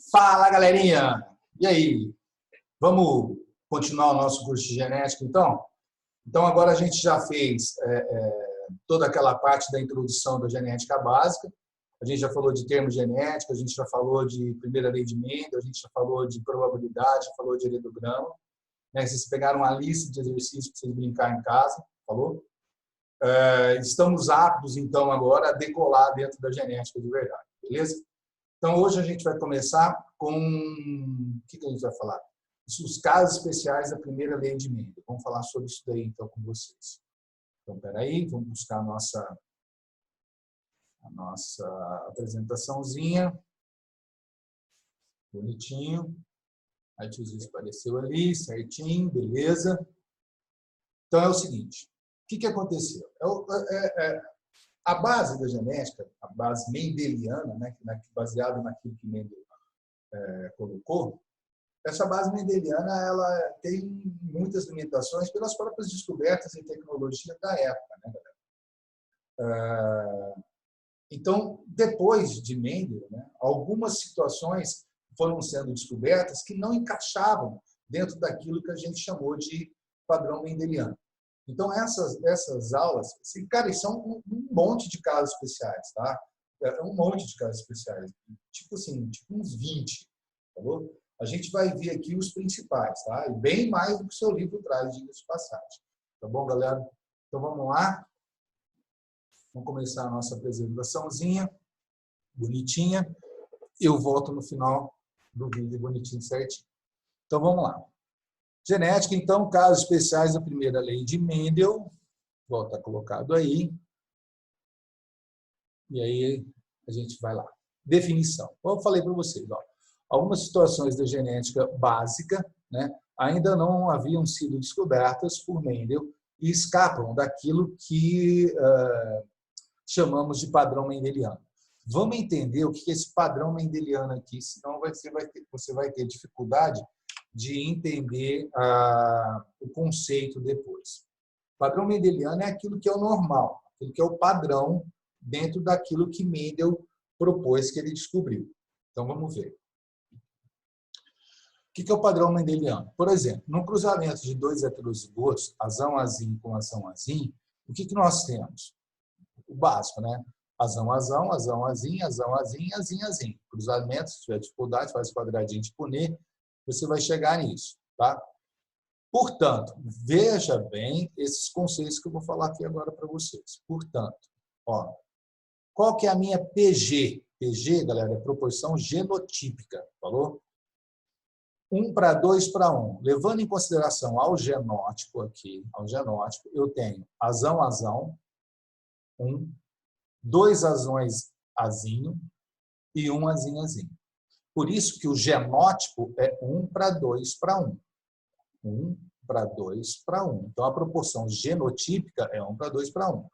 Fala, galerinha! E aí? Vamos continuar o nosso curso de genética, então? Então, agora a gente já fez toda aquela parte da introdução da genética básica. A gente já falou de termos genéticos, a gente já falou de primeira lei de Mendel, a gente já falou de probabilidade, já falou de heredograma. Vocês pegaram uma lista de exercícios para vocês brincar em casa, falou? Estamos aptos, então, agora a decolar dentro da genética de verdade, beleza? Então, hoje a gente vai começar com... O que a gente vai falar? Os casos especiais da primeira lei de Mendel. Vamos falar sobre isso daí, então, com vocês. Então, espera aí, vamos buscar a nossa apresentaçãozinha. Bonitinho. A tiozinho apareceu ali, certinho, beleza. Então, é o seguinte. O que aconteceu? A base da genética, a base mendeliana, né, baseada naquilo que Mendel colocou, essa base mendeliana ela tem muitas limitações pelas próprias descobertas em tecnologia da época, né, galera? Então, depois de Mendel, né, algumas situações foram sendo descobertas que não encaixavam dentro daquilo que a gente chamou de padrão mendeliano. Então, essas aulas, cara, são um monte de casos especiais, tá? Um monte de casos especiais, tipo assim, tipo uns 20, tá bom? A gente vai ver aqui os principais, tá? E bem mais do que o seu livro traz, diga-se de passagem. Tá bom, galera? Então, vamos lá. Vamos começar a nossa apresentaçãozinha, bonitinha. Eu volto no final do vídeo bonitinho, certinho. Então, vamos lá. Genética, então, casos especiais da primeira lei de Mendel. Volta colocado aí. E aí, a gente vai lá. Definição. Como eu falei para vocês, ó, algumas situações da genética básica, né, ainda não haviam sido descobertas por Mendel e escapam daquilo que chamamos de padrão mendeliano. Vamos entender o que é esse padrão mendeliano aqui, senão você vai ter dificuldade de entender o conceito depois. O padrão mendeliano é aquilo que é o normal, aquilo que é o padrão dentro daquilo que Mendel propôs que ele descobriu. Então, vamos ver. O que é o padrão mendeliano? Por exemplo, no cruzamento de dois heterozigotos, azão-azim com azão-azim, o que nós temos? O básico, né? Azão-azão, azão-azim, azão-azim, azim-azim. Cruzamento, se tiver dificuldade, faz quadradinho de Punnett, você vai chegar nisso, tá? Portanto, veja bem esses conceitos que eu vou falar aqui agora para vocês. Portanto, ó, qual que é a minha PG? PG, galera, é proporção genotípica, falou? 1:2:1. Levando em consideração ao genótipo aqui, eu tenho azão-azão, 1, 2 azões azinho e 1 azinho-azinho. Por isso que o genótipo é 1:2:1. 1:2:1. Então, a proporção genotípica é 1:2:1.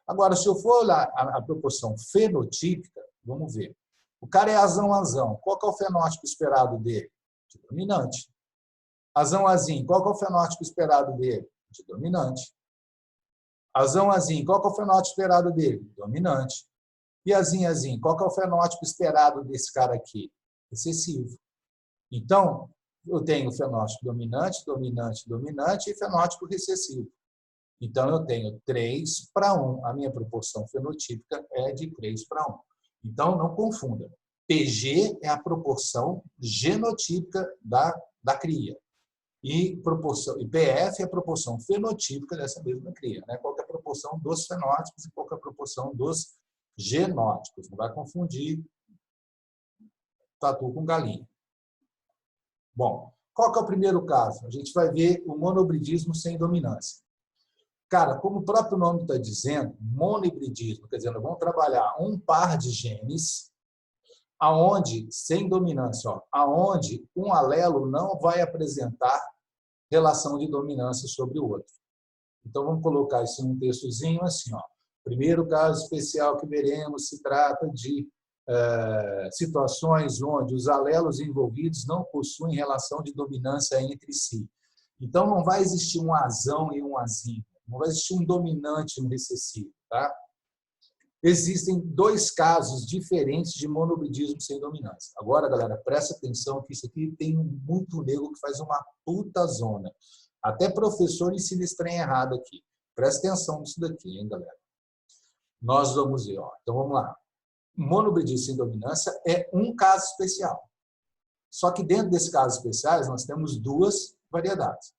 Agora, se eu for olhar a proporção fenotípica, vamos ver. O cara é azão-azão. Qual que é o fenótipo esperado dele? De dominante. Azão-azim. Qual que é o fenótipo esperado dele? De dominante. Azão-azim. Qual que é o fenótipo esperado dele? Dominante. E azinho-azim. Qual que é o fenótipo esperado desse cara aqui? Recessivo. Então, eu tenho fenótipo dominante, dominante, dominante e fenótipo recessivo. Então, eu tenho 3:1. A minha proporção fenotípica é de 3:1. Então, não confunda. PG é a proporção genotípica da cria. E PF é a proporção fenotípica dessa mesma cria. Né? Qual é a proporção dos fenótipos e qual é a proporção dos genótipos. Não vai confundir tatu com galinha. Bom, qual que é o primeiro caso? A gente vai ver o monobridismo sem dominância. Cara, como o próprio nome está dizendo, monobridismo, quer dizer, nós vamos trabalhar um par de genes aonde, sem dominância, ó, aonde um alelo não vai apresentar relação de dominância sobre o outro. Então, vamos colocar isso em um textozinho assim, ó. Primeiro caso especial que veremos se trata de situações onde os alelos envolvidos não possuem relação de dominância entre si. Então, não vai existir um azão e um azinho. Não vai existir um dominante e um recessivo, tá? Existem dois casos diferentes de monobridismo sem dominância. Agora, galera, presta atenção que isso aqui tem muito nego que faz uma puta zona. Até professor ensina esse trem errado aqui. Presta atenção nisso daqui, hein, galera? Nós vamos ver, ó. Então, vamos lá. Monobridismo sem dominância é um caso especial. Só que dentro desses casos especiais, nós temos duas variedades.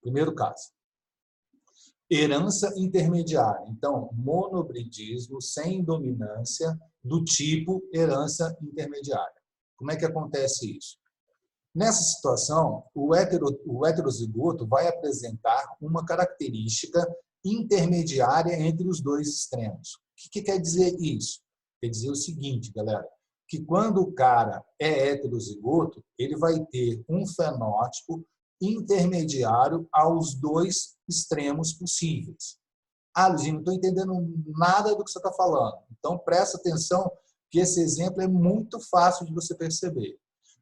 Primeiro caso. Herança intermediária. Então, monobridismo sem dominância do tipo herança intermediária. Como é que acontece isso? Nessa situação, o heterozigoto vai apresentar uma característica intermediária entre os dois extremos. O que quer dizer isso? Quer dizer o seguinte, galera, que quando o cara é heterozigoto, ele vai ter um fenótipo intermediário aos dois extremos possíveis. Ah, Luizinho, não estou entendendo nada do que você está falando. Então, presta atenção que esse exemplo é muito fácil de você perceber.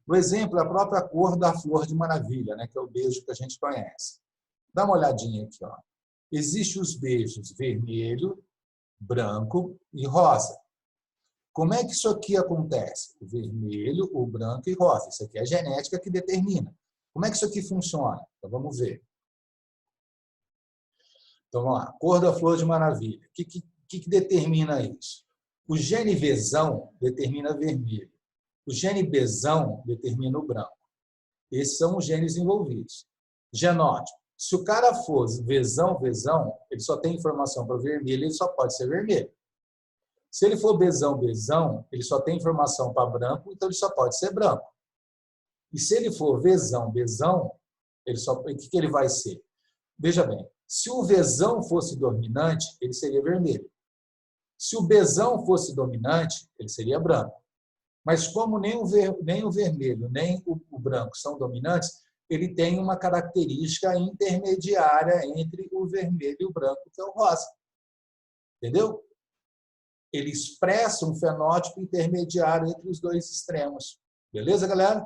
O exemplo é a própria cor da flor de maravilha, né, que é o beijo que a gente conhece. Dá uma olhadinha aqui. Ó. Existem os beijos vermelho, branco e rosa. Como é que isso aqui acontece? O vermelho, o branco e rosa. Isso aqui é a genética que determina. Como é que isso aqui funciona? Então, vamos ver. Então, vamos lá. Cor da flor de maravilha. O que determina isso? O gene Vzão determina vermelho. O gene Bzão determina o branco. Esses são os genes envolvidos. Genótipo. Se o cara for Vzão, ele só tem informação para vermelho, ele só pode ser vermelho. Se ele for Bzão, ele só tem informação para branco, então ele só pode ser branco. E se ele for Vzão, o que ele vai ser? Veja bem, se o Vzão fosse dominante, ele seria vermelho. Se o Bzão fosse dominante, ele seria branco. Mas como nem o vermelho nem o branco são dominantes, ele tem uma característica intermediária entre o vermelho e o branco, que é o rosa. Entendeu? Ele expressa um fenótipo intermediário entre os dois extremos. Beleza, galera?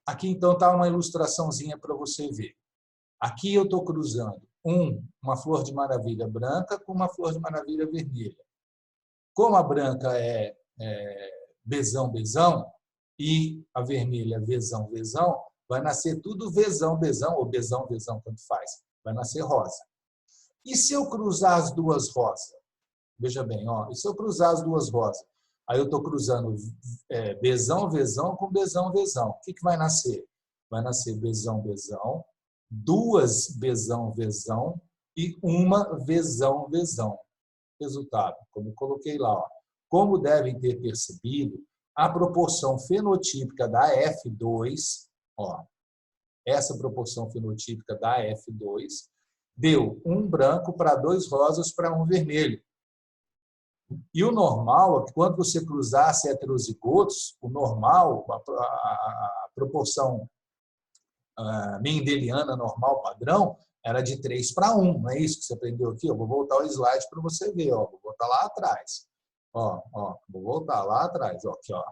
Aqui, então, está uma ilustraçãozinha para você ver. Aqui eu estou cruzando uma flor de maravilha branca com uma flor de maravilha vermelha. Como a branca é Bzão e a vermelha Vzão, vai nascer tudo Vzão, ou Bzão, tanto faz. Vai nascer rosa. E se eu cruzar as duas rosas? Veja bem, ó, e se eu cruzar as duas rosas? Aí eu estou cruzando Bzão com Bzão. O que vai nascer? Vai nascer Bzão, duas Bzão e uma Vzão. Resultado, como eu coloquei lá, ó. Como devem ter percebido, a proporção fenotípica da F2, ó, essa proporção fenotípica da F2, deu um branco para dois rosas para um vermelho. E o normal é que quando você cruzasse heterozigotos, o normal, a proporção mendeliana normal padrão, era de 3 para 1. Não é isso que você aprendeu aqui? Eu vou voltar o slide para você ver. Ó, vou botar lá atrás. Ó, vou voltar lá atrás. Ó, aqui, ó.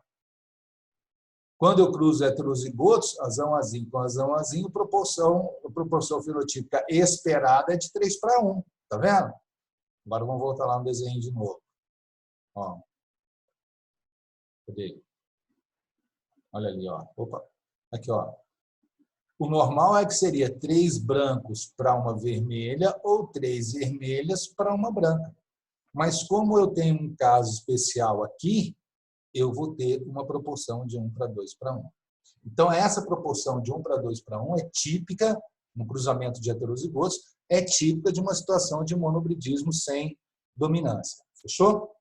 Quando eu cruzo heterozigotos, azão azinho com azão azinho, a proporção fenotípica esperada é de 3 para 1. Tá vendo? Agora vamos voltar lá no desenho de novo. Ó. Cadê? Olha ali, ó. Opa. Aqui, ó. O normal é que seria 3 brancos para uma vermelha ou 3 vermelhas para uma branca. Mas como eu tenho um caso especial aqui, eu vou ter uma proporção de 1 para 2 para 1. Então, essa proporção de 1 para 2 para 1 é típica, no cruzamento de heterozigotos, é típica de uma situação de monobridismo sem dominância. Fechou?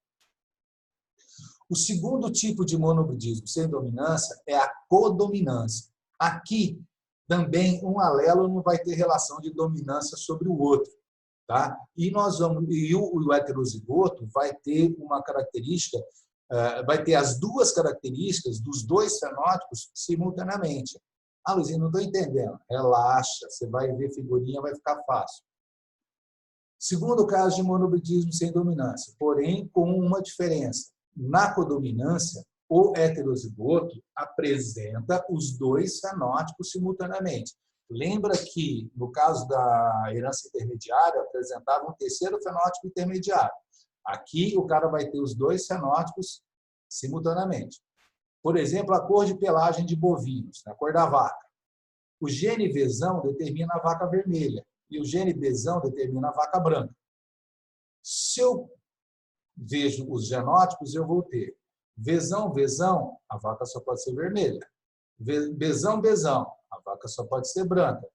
O segundo tipo de monobridismo sem dominância é a codominância. Aqui, também, um alelo não vai ter relação de dominância sobre o outro. Tá? E o heterozigoto vai ter uma característica, vai ter as duas características dos dois fenótipos simultaneamente. Ah, Luizinho, não estou entendendo. Relaxa, você vai ver figurinha, vai ficar fácil. Segundo caso de monobridismo sem dominância, porém com uma diferença. Na codominância, o heterozigoto apresenta os dois fenótipos simultaneamente. Lembra que, no caso da herança intermediária, apresentava um terceiro fenótipo intermediário. Aqui o cara vai ter os dois fenótipos simultaneamente. Por exemplo, a cor de pelagem de bovinos, a cor da vaca. O gene Vzão determina a vaca vermelha e o gene Bzão determina a vaca branca. Se eu vejo os genótipos, eu vou ter Vzão, Vzão, a vaca só pode ser vermelha. Bzão, Bzão, a vaca só pode ser branca.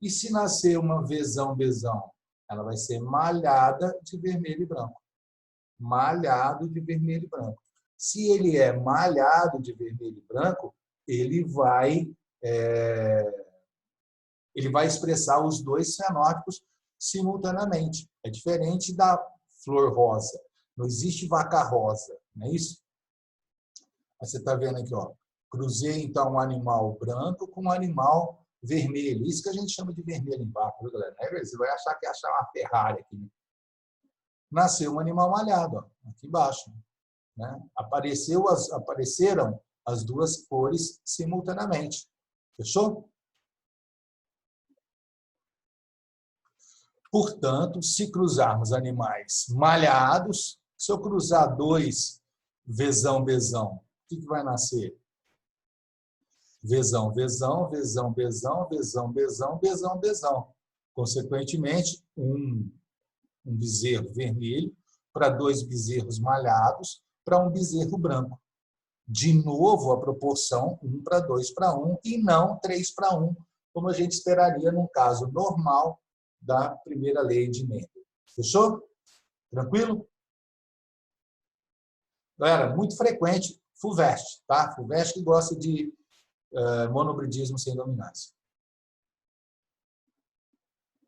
E se nascer uma Vzão, Bzão, ela vai ser malhada de vermelho e branco. Malhado de vermelho e branco. Se ele é malhado de vermelho e branco, ele vai expressar os dois fenótipos simultaneamente. É diferente da flor rosa. Não existe vaca rosa, não é isso? Você está vendo aqui, ó. Cruzei, então, um animal branco com um animal vermelho. Isso que a gente chama de vermelho em vaca, viu, galera? Você vai achar que é achar uma Ferrari aqui. Né? Nasceu um animal malhado, ó, aqui embaixo. Né? Apareceram as duas cores simultaneamente. Fechou? Portanto, se cruzarmos animais malhados, se eu cruzar dois Vzão, Bzão, o que vai nascer? Vzão, Vzão, Vzão, Bzão, Vzão, Bzão, Bzão, Bzão. Consequentemente, um bezerro vermelho para dois bezerros malhados para um bezerro branco. De novo, a proporção 1 para 2 para 1 e não 3 para 1, como a gente esperaria num caso normal da primeira lei de Mendel. Fechou? Tranquilo? Galera, muito frequente, FUVEST, tá? FUVEST que gosta de monobridismo sem dominância.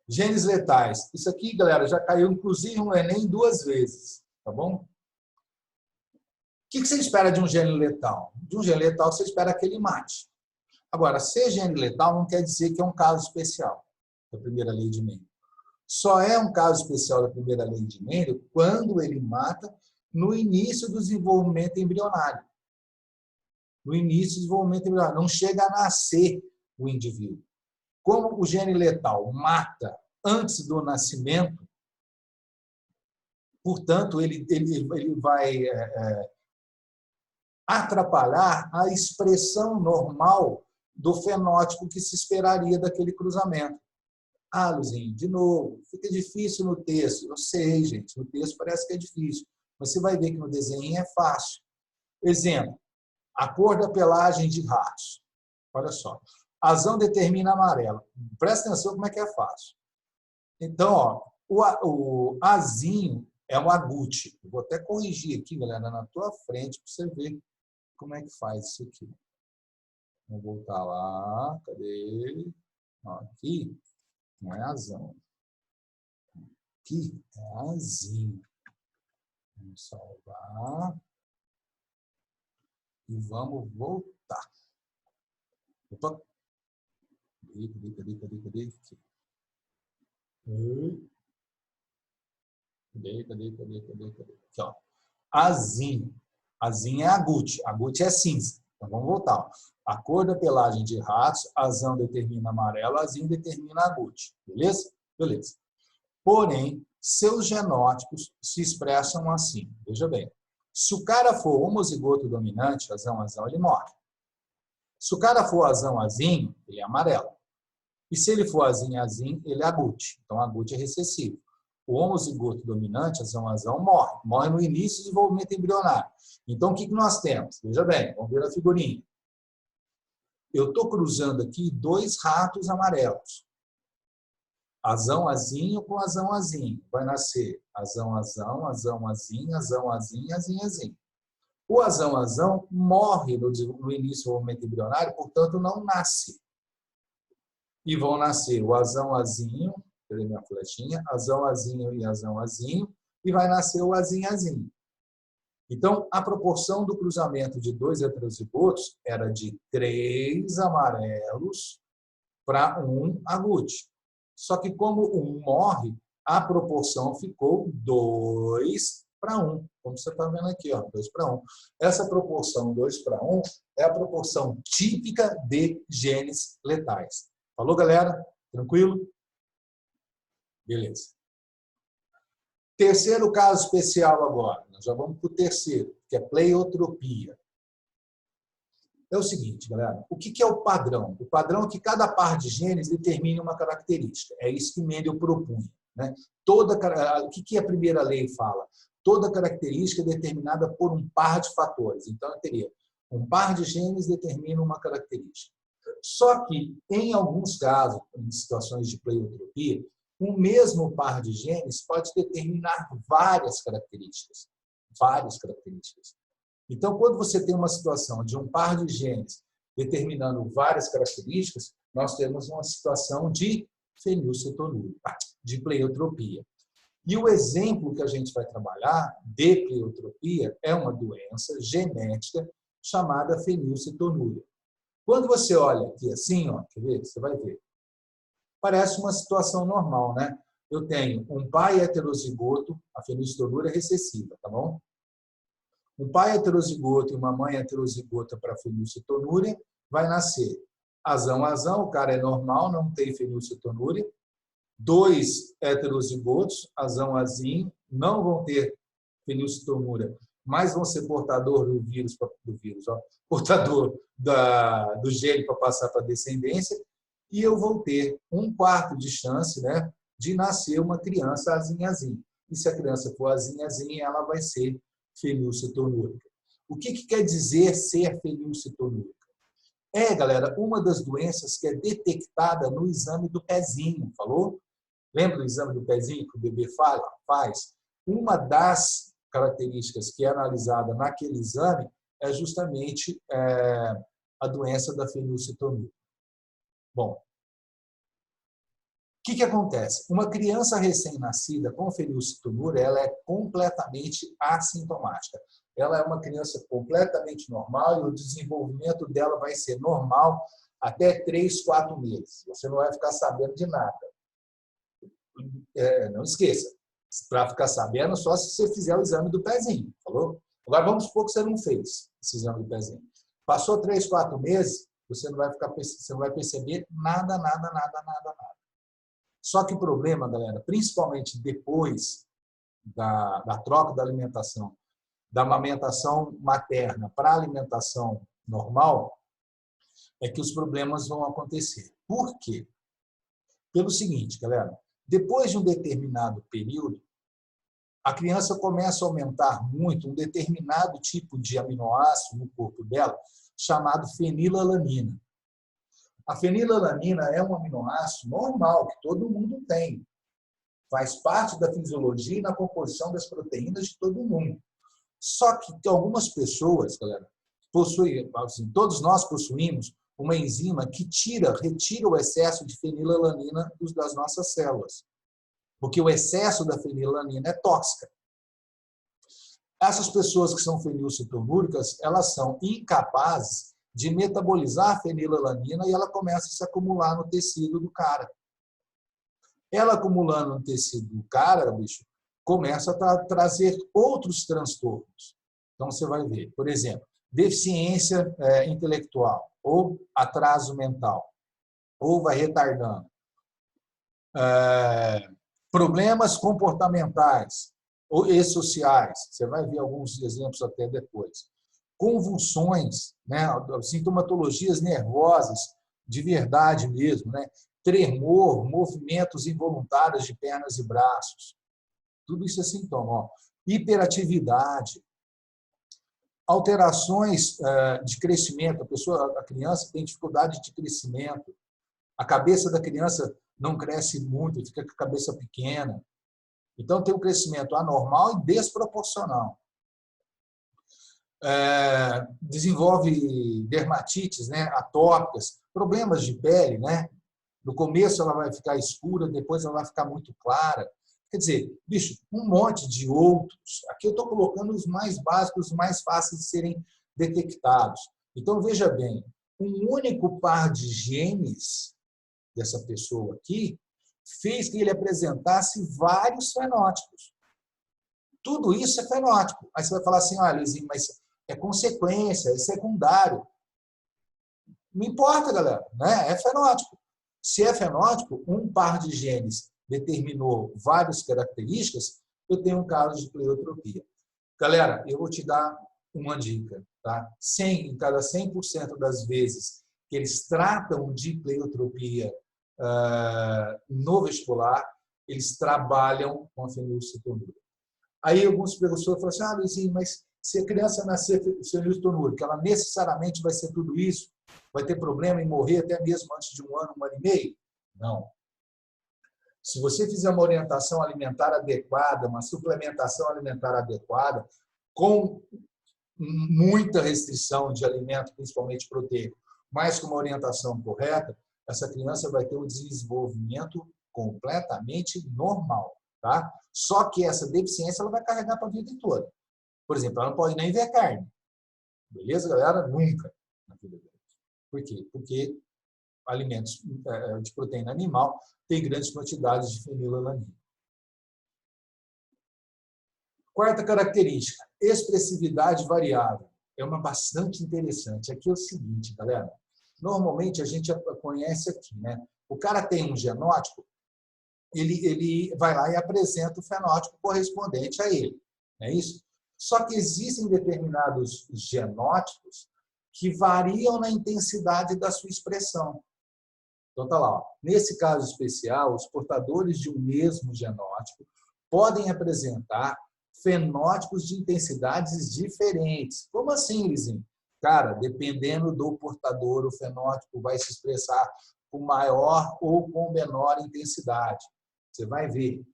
Genes letais. Isso aqui, galera, já caiu inclusive no Enem 2 vezes, tá bom? O que você espera de um gene letal? De um gene letal, você espera que ele mate. Agora, ser gene letal não quer dizer que é um caso especial da primeira lei de Mendel. Só é um caso especial da primeira lei de Mendel quando ele mata no início do desenvolvimento embrionário. No início do desenvolvimento embrionário. Não chega a nascer o indivíduo. Como o gene letal mata antes do nascimento, portanto, ele vai atrapalhar a expressão normal do fenótipo que se esperaria daquele cruzamento. Ah, Luzinho, de novo, fica difícil no texto. Eu sei, gente, no texto parece que é difícil, mas você vai ver que no desenho é fácil. Exemplo, a cor da pelagem de ratos. Olha só. Azão determina amarelo. Presta atenção como é que é fácil. Então, ó, o azinho é um agute. Eu vou até corrigir aqui, galera, na tua frente, para você ver como é que faz isso aqui. Vamos voltar lá. Cadê? Ó, aqui não é azão. Aqui é azinho. Vamos salvar. E vamos voltar. Opa. Cadê? Aqui. Cadê? Aqui, ó. Azinho. Azinho é agute. Agute é cinza. Então, vamos voltar. Ó. A cor da pelagem de ratos, azão determina amarelo, azinho determina agute. Beleza? Beleza. Porém, seus genótipos se expressam assim. Veja bem. Se o cara for homozigoto dominante, azão, ele morre. Se o cara for azão, azinho, ele é amarelo. E se ele for azinho, ele é agute. Então, agute é recessivo. O homozigoto dominante, azão, morre. Morre no início do desenvolvimento embrionário. Então, o que nós temos? Veja bem, vamos ver a figurinha. Eu estou cruzando aqui dois ratos amarelos. Azão, azinho com azão, azinho. Vai nascer azão, azinho, azinho. O azão morre no início do desenvolvimento embrionário, portanto, não nasce. E vão nascer o azão-azinho, cadê minha flechinha? Azão-azinho e azão-azinho, e vai nascer o azinho-azinho. Então, a proporção do cruzamento de dois heterozigotos era de 3 amarelos para 1 agute. Só que como um morre, a proporção ficou 2 para 1. Como você está vendo aqui, ó, 2 para 1. Essa proporção 2 para 1 é a proporção típica de genes letais. Falou, galera? Tranquilo? Beleza. Terceiro caso especial agora. Nós já vamos para o terceiro, que é pleiotropia. É o seguinte, galera. O que é o padrão? O padrão é que cada par de genes determine uma característica. É isso que Mendel propunha, né? O que a primeira lei fala? Toda característica é determinada por um par de fatores. Então, eu teria um par de genes determina uma característica. Só que, em alguns casos, em situações de pleiotropia, o mesmo par de genes pode determinar várias características. Várias características. Então, quando você tem uma situação de um par de genes determinando várias características, nós temos uma situação de fenilcetonúria, de pleiotropia. E o exemplo que a gente vai trabalhar de pleiotropia é uma doença genética chamada fenilcetonúria. Quando você olha aqui assim, ó, quer ver? Você vai ver. Parece uma situação normal, né? Eu tenho um pai heterozigoto, a fenilcetonúria é recessiva, tá bom? Um pai heterozigoto e uma mãe heterozigota para fenilcetonúria vai nascer azão, o cara é normal, não tem fenilcetonúria. 2 heterozigotos, azinho, não vão ter fenilcetonúria, mas vão ser portador do vírus, portador do gene para passar para a descendência, e eu vou ter 1/4 de chance, né, de nascer uma criança azinho. E se a criança for azinho, ela vai ser fenilcetonúrica. O que quer dizer ser fenilcetonúrica? Galera, uma das doenças que é detectada no exame do pezinho, falou? Lembra do exame do pezinho que o bebê faz? Uma das características que é analisada naquele exame é justamente a doença da fenilcetonúria. Bom, o que acontece? Uma criança recém-nascida com fenilcetonúria, ela é completamente assintomática. Ela é uma criança completamente normal e o desenvolvimento dela vai ser normal até 3, 4 meses. Você não vai ficar sabendo de nada. Não esqueça, para ficar sabendo só se você fizer o exame do pezinho, falou? Agora vamos supor que você não fez esse exame do pezinho. Passou 3, 4 meses, você não vai perceber nada. Só que o problema, galera, principalmente depois da troca da alimentação, da amamentação materna para a alimentação normal, é que os problemas vão acontecer. Por quê? Pelo seguinte, galera, depois de um determinado período, a criança começa a aumentar muito um determinado tipo de aminoácido no corpo dela, chamado fenilalanina. A fenilalanina é um aminoácido normal, que todo mundo tem. Faz parte da fisiologia e na composição das proteínas de todo mundo. Só que algumas pessoas, galera, possuem, assim, todos nós possuímos uma enzima que retira o excesso de fenilalanina das nossas células. Porque o excesso da fenilalanina é tóxica. Essas pessoas que são fenilcetonúricas, elas são incapazes de metabolizar a fenilalanina e ela começa a se acumular no tecido do cara. Ela acumulando no tecido do cara, bicho, começa a trazer outros transtornos. Então, você vai ver, por exemplo, deficiência intelectual ou atraso mental, ou vai retardando. Problemas comportamentais e sociais, você vai ver alguns exemplos até depois. Convulsões, né? Sintomatologias nervosas, de verdade mesmo, né? Tremor, movimentos involuntários de pernas e braços. Tudo isso é sintoma. Ó. Hiperatividade, alterações de crescimento. A criança tem dificuldade de crescimento. A cabeça da criança não cresce muito, fica com a cabeça pequena. Então, tem um crescimento anormal e desproporcional. Desenvolve dermatites, né, atópicas, problemas de pele, né? No começo ela vai ficar escura, depois ela vai ficar muito clara. Quer dizer, bicho, um monte de outros. Aqui eu estou colocando os mais básicos, os mais fáceis de serem detectados. Então, veja bem, um único par de genes dessa pessoa aqui fez que ele apresentasse vários fenótipos. Tudo isso é fenótipo. Aí você vai falar assim, olha, Luizinho, mas é consequência, é secundário. Não importa, galera, né? É fenótipo. Se é fenótipo, um par de genes determinou várias características, eu tenho um caso de pleiotropia. Galera, eu vou te dar uma dica, tá? Em cada 100% das vezes que eles tratam de pleiotropia no vestibular, eles trabalham com a fenilcetonúria. Aí alguns professores falam assim, Luizinho, mas se a criança nascer fenilcetonúrica, ela necessariamente vai ser tudo isso? Vai ter problema em morrer até mesmo antes de um ano e meio? Não. Se você fizer uma orientação alimentar adequada, uma suplementação alimentar adequada, com muita restrição de alimento, principalmente proteico, mas com uma orientação correta, essa criança vai ter um desenvolvimento completamente normal. Tá? Só que essa deficiência ela vai carregar para a vida toda. Por exemplo, ela não pode nem ver carne. Beleza, galera? Nunca na vida dela. Por quê? Porque alimentos de proteína animal têm grandes quantidades de fenilalanina. Quarta característica, expressividade variável. É uma bastante interessante. Aqui é o seguinte, galera. Normalmente a gente conhece aqui, né? O cara tem um genótipo, ele vai lá e apresenta o fenótipo correspondente a ele. Não é isso? Só que existem determinados genótipos que variam na intensidade da sua expressão. Então, tá lá. Ó. Nesse caso especial, os portadores de um mesmo genótipo podem apresentar fenótipos de intensidades diferentes. Como assim, Lizinho? Cara, dependendo do portador, o fenótipo vai se expressar com maior ou com menor intensidade. Você vai ver.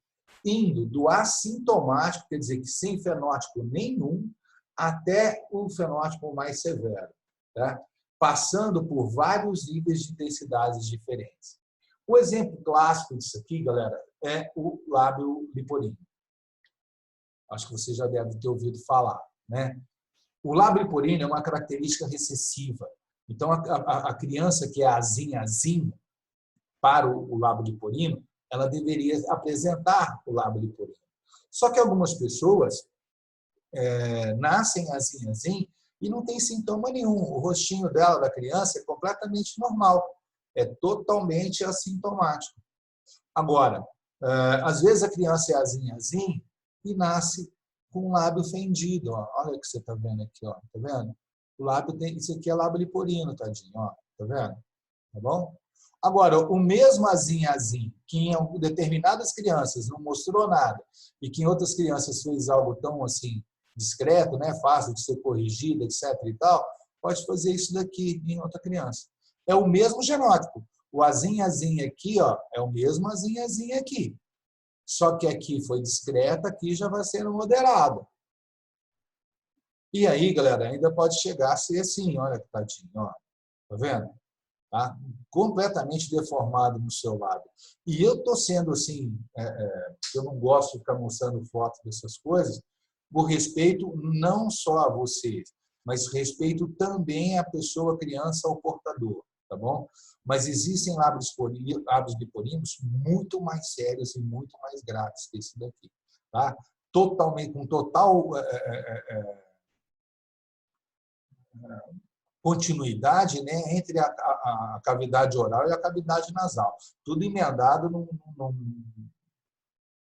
Indo do assintomático, quer dizer que sem fenótipo nenhum, até o fenótipo mais severo. Tá? Passando por vários níveis de intensidades diferentes. O exemplo clássico disso aqui, galera, é o lábio liporino. Acho que você já deve ter ouvido falar. Né? O lábio liporino é uma característica recessiva. Então, a criança que é azinho para o lábio liporino, ela deveria apresentar o lábio liporino. Só que algumas pessoas nascem azinho e não tem sintoma nenhum. O rostinho dela, da criança, é completamente normal. É totalmente assintomático. Agora, às vezes a criança é azinho e nasce com o lábio fendido. Ó. Olha o que você está vendo aqui. Ó. Tá vendo? O lábio isso aqui é lábio liporino, tadinho. Ó. Tá vendo? Tá bom? Agora, o mesmo azinho, que em determinadas crianças não mostrou nada e que em outras crianças fez algo tão assim discreto, né, fácil de ser corrigido, etc. e tal, pode fazer isso daqui em outra criança. É o mesmo genótipo. O azinho aqui, ó, é o mesmo azinho aqui. Só que aqui foi discreta, aqui já vai sendo moderado. E aí, galera, ainda pode chegar a ser assim, olha que tadinho, ó. Tá vendo? Tá? Completamente deformado no seu lado. E eu estou sendo assim, eu não gosto de ficar mostrando foto dessas coisas, por respeito não só a vocês, mas respeito também à pessoa, criança ou portador, tá bom? Mas existem lábios liporinos muito mais sérios e muito mais graves que esse daqui, tá? Totalmente, com total continuidade, né, entre a cavidade oral e a cavidade nasal. Tudo emendado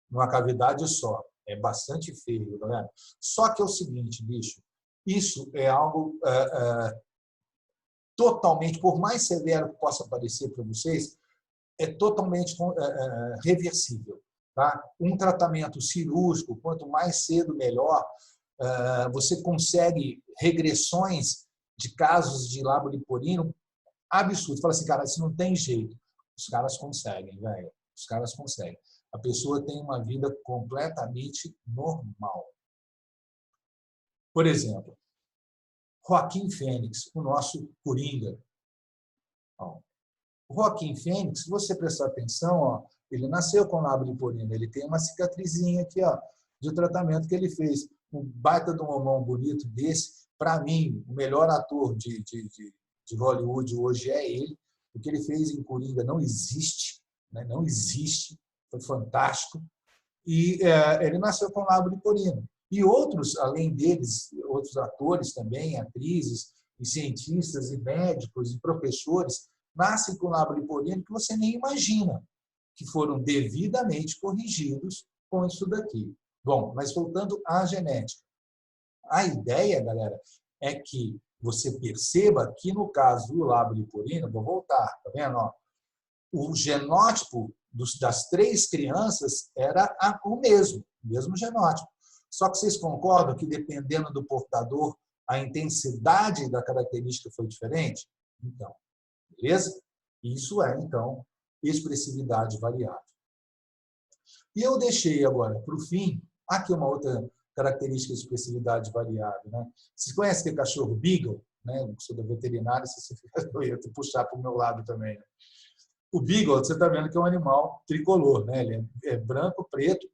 numa cavidade só. É bastante feio, galera. Só que é o seguinte, bicho, isso é algo totalmente, por mais severo que possa parecer para vocês, é totalmente reversível. Tá? Um tratamento cirúrgico, quanto mais cedo, melhor, você consegue regressões de casos de lábio liporino absurdos. Fala assim, cara, isso não tem jeito. Os caras conseguem, velho. Os caras conseguem. A pessoa tem uma vida completamente normal. Por exemplo, Joaquim Fênix, o nosso Coringa. O Joaquim Fênix, se você prestar atenção, ó, ele nasceu com lábio liporino. Ele tem uma cicatrizinha aqui, ó, de tratamento que ele fez. Um baita de um mamão bonito desse. Para mim, o melhor ator de Hollywood hoje é ele. O que ele fez em Coringa não existe. Né? Não existe. Foi fantástico. E ele nasceu com lábio liporino. E outros, além deles, outros atores também, atrizes, e cientistas, e médicos, e professores, nascem com lábio liporino que você nem imagina, que foram devidamente corrigidos com isso daqui. Bom, mas voltando à genética. A ideia, galera, é que você perceba que no caso do lábio leporino, vou voltar, tá vendo? Ó, o genótipo das 3 crianças era o mesmo genótipo. Só que vocês concordam que, dependendo do portador, a intensidade da característica foi diferente? Então, beleza? Isso é, então, expressividade variável. E eu deixei agora, para o fim, aqui uma outra característica de expressividade variável. Né? Vocês conhecem aquele cachorro Beagle? Né? Eu sou da veterinária, eu ia puxar para o meu lado também. Né? O Beagle, você está vendo que é um animal tricolor. Né? Ele é branco, preto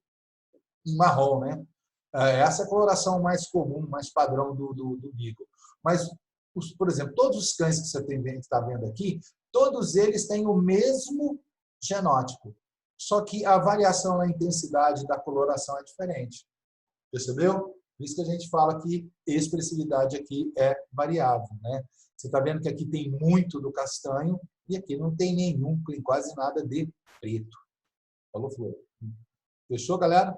e marrom. Né? Essa é a coloração mais comum, mais padrão do Beagle. Mas, por exemplo, todos os cães que você está vendo aqui, todos eles têm o mesmo genótipo. Só que a variação na intensidade da coloração é diferente. Percebeu? Por isso que a gente fala que expressividade aqui é variável. Né? Você está vendo que aqui tem muito do castanho e aqui não tem nenhum, tem quase nada de preto. Falou, Flor? Fechou, galera?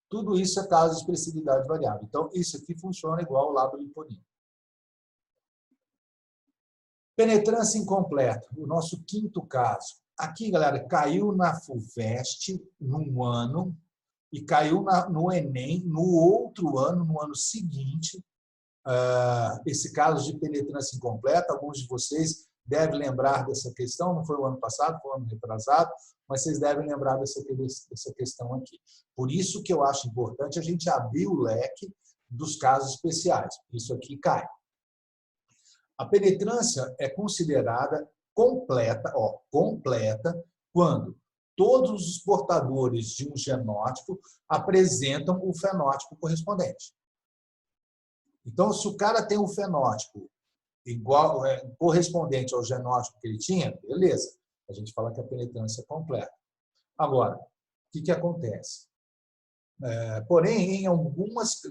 Tudo isso é caso de expressividade variável. Então, isso aqui funciona igual ao lábio leporino. Penetrância incompleta, o nosso 5º caso. Aqui, galera, caiu na FUVEST num ano e caiu no Enem no outro ano, no ano seguinte. Esse caso de penetrância incompleta, alguns de vocês devem lembrar dessa questão, não foi o ano passado, foi o ano retrasado, mas vocês devem lembrar dessa questão aqui. Por isso que eu acho importante a gente abrir o leque dos casos especiais. Isso aqui cai. A penetrância é considerada completa quando todos os portadores de um genótipo apresentam o fenótipo correspondente. Então, se o cara tem um fenótipo correspondente ao genótipo que ele tinha, beleza. A gente fala que a penetrância é completa. Agora, o que acontece? Porém, em algumas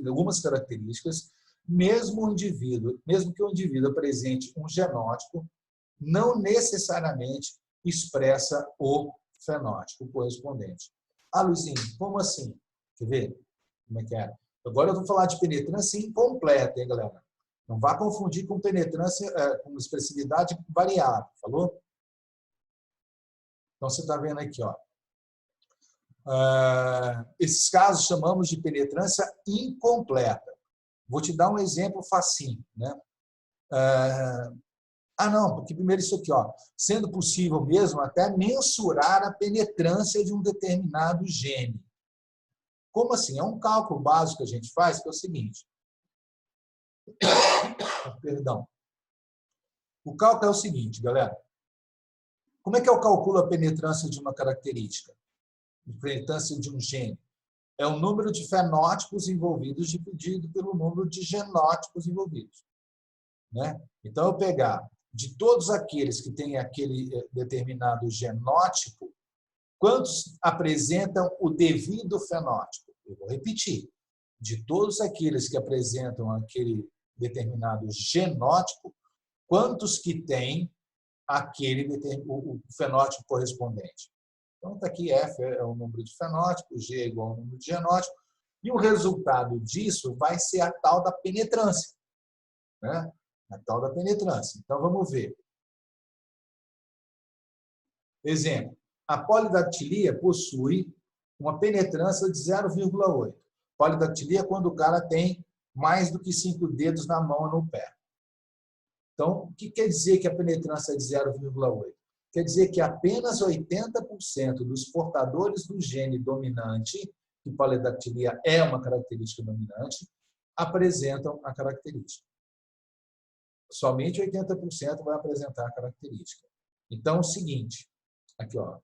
características, mesmo que o indivíduo apresente um genótipo, não necessariamente expressa o fenótipo correspondente. Luizinho, como assim? Quer ver como é que é? Agora eu vou falar de penetrância incompleta, hein, galera? Não vá confundir com penetrância, com expressividade variável, falou? Então, você está vendo aqui, ó. Esses casos chamamos de penetrância incompleta. Vou te dar um exemplo facinho, né? Não, porque primeiro isso aqui, ó, sendo possível mesmo até mensurar a penetrância de um determinado gene. Como assim? É um cálculo básico que a gente faz, que é o seguinte. Perdão. O cálculo é o seguinte, galera. Como é que eu calculo a penetrância de uma característica? A penetrância de um gene? É o número de fenótipos envolvidos dividido pelo número de genótipos envolvidos. Né? Então, eu pegar de todos aqueles que têm aquele determinado genótipo, quantos apresentam o devido fenótipo? Eu vou repetir. De todos aqueles que apresentam aquele determinado genótipo, quantos que têm o fenótipo correspondente? Então, está aqui F é o número de fenótipos, G é igual ao número de genótipo, e o resultado disso vai ser a tal da penetrância. Né? A tal da penetrância. Então, vamos ver. Exemplo. A polidactilia possui uma penetrância de 0,8. Polidactilia é quando o cara tem mais do que 5 dedos na mão ou no pé. Então, o que quer dizer que a penetrância é de 0,8? Quer dizer que apenas 80% dos portadores do gene dominante, que polidactilia é uma característica dominante, apresentam a característica. Somente 80% vai apresentar a característica. Então, é o seguinte, aqui, ó,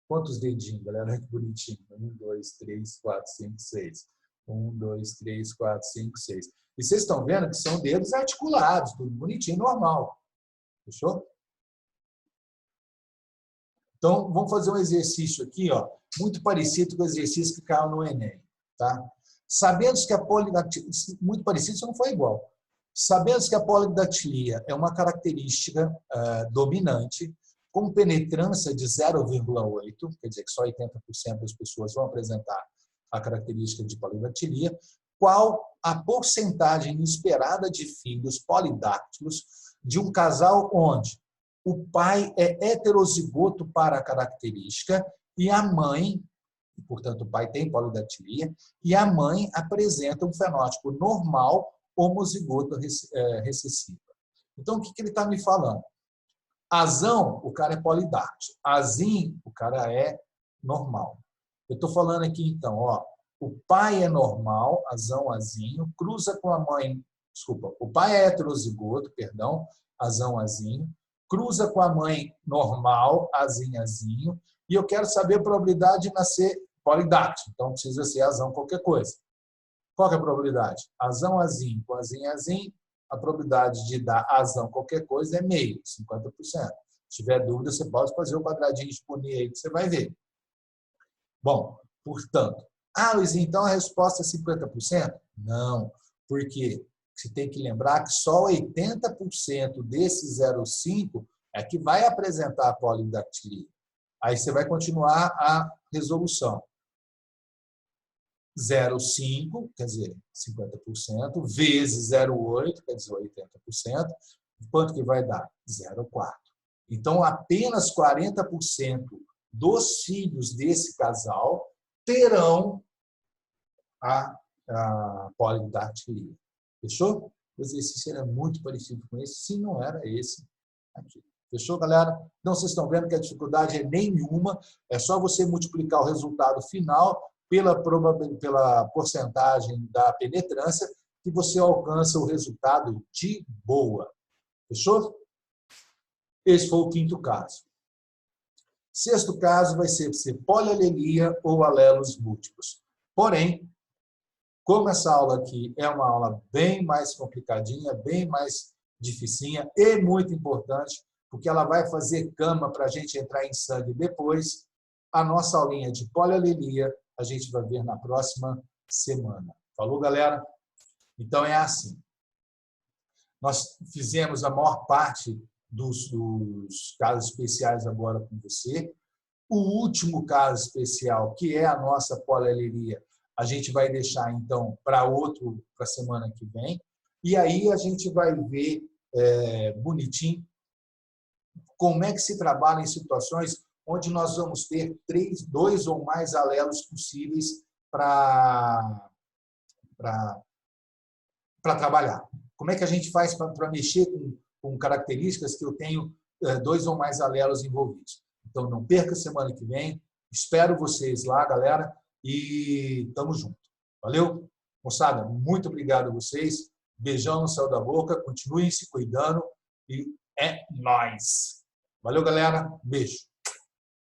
quantos dedinhos, galera? Que bonitinho. 1, 2, 3, 4, 5, 6. 1, 2, 3, 4, 5, 6. E vocês estão vendo que são dedos articulados, tudo bonitinho, normal. Fechou? Então, vamos fazer um exercício aqui, ó, muito parecido com o exercício que caiu no Enem. Tá? Sabendo que a polidactilia... Muito parecido, só não foi igual. Sabendo que a polidactilia é uma característica dominante, com penetrância de 0,8, quer dizer que só 80% das pessoas vão apresentar a característica de polidactilia, qual a porcentagem esperada de filhos polidáctilos de um casal onde o pai é heterozigoto para a característica e a mãe, portanto, o pai tem polidactilia, e a mãe apresenta um fenótipo normal homozigoto recessiva. Então, o que ele está me falando? Azão, o cara é polidáctilo. Azim, o cara é normal. Eu estou falando aqui, então, ó, o pai é normal, azão, azinho, cruza com a mãe, desculpa, o pai é heterozigoto, perdão, azão, azinho, cruza com a mãe normal, azinho, azinho, e eu quero saber a probabilidade de nascer polidáctilo, então precisa ser azão qualquer coisa. Qual que é a probabilidade? Azão, azinho com azinho, azinho, a probabilidade de dar azão qualquer coisa é meio, 50%. Se tiver dúvida, você pode fazer o quadradinho de punir aí que você vai ver. Bom, portanto, Luiz, então a resposta é 50%? Não, porque você tem que lembrar que só 80% desse 0,5 é que vai apresentar a polidactilia. Aí você vai continuar a resolução. 0,5, quer dizer, 50%, vezes 0,8, quer dizer, 80%. Quanto que vai dar? 0,4. Então, apenas 40% dos filhos desse casal terão a polidactilia. Fechou? O exercício era muito parecido com esse, se não era esse aqui. Fechou, galera? Então, vocês estão vendo que a dificuldade é nenhuma, é só você multiplicar o resultado final pela porcentagem da penetrância que você alcança o resultado de boa. Fechou? Esse foi o quinto caso. Sexto caso vai ser polialelia ou alelos múltiplos. Porém, como essa aula aqui é uma aula bem mais complicadinha, bem mais dificinha e muito importante, porque ela vai fazer cama para a gente entrar em sangue depois, a nossa aulinha de polialelia a gente vai ver na próxima semana. Falou, galera? Então, é assim. Nós fizemos a maior parte dos casos especiais agora com você. O último caso especial, que é a nossa polialelia, a gente vai deixar, então, para a semana que vem. E aí a gente vai ver bonitinho como é que se trabalha em situações onde nós vamos ter 2 ou mais alelos possíveis para trabalhar. Como é que a gente faz para mexer com características que eu tenho 2 ou mais alelos envolvidos? Então, não perca semana que vem. Espero vocês lá, galera, e tamo junto. Valeu? Moçada, muito obrigado a vocês. Beijão no céu da boca. Continuem se cuidando e é nóis. Valeu, galera. Beijo.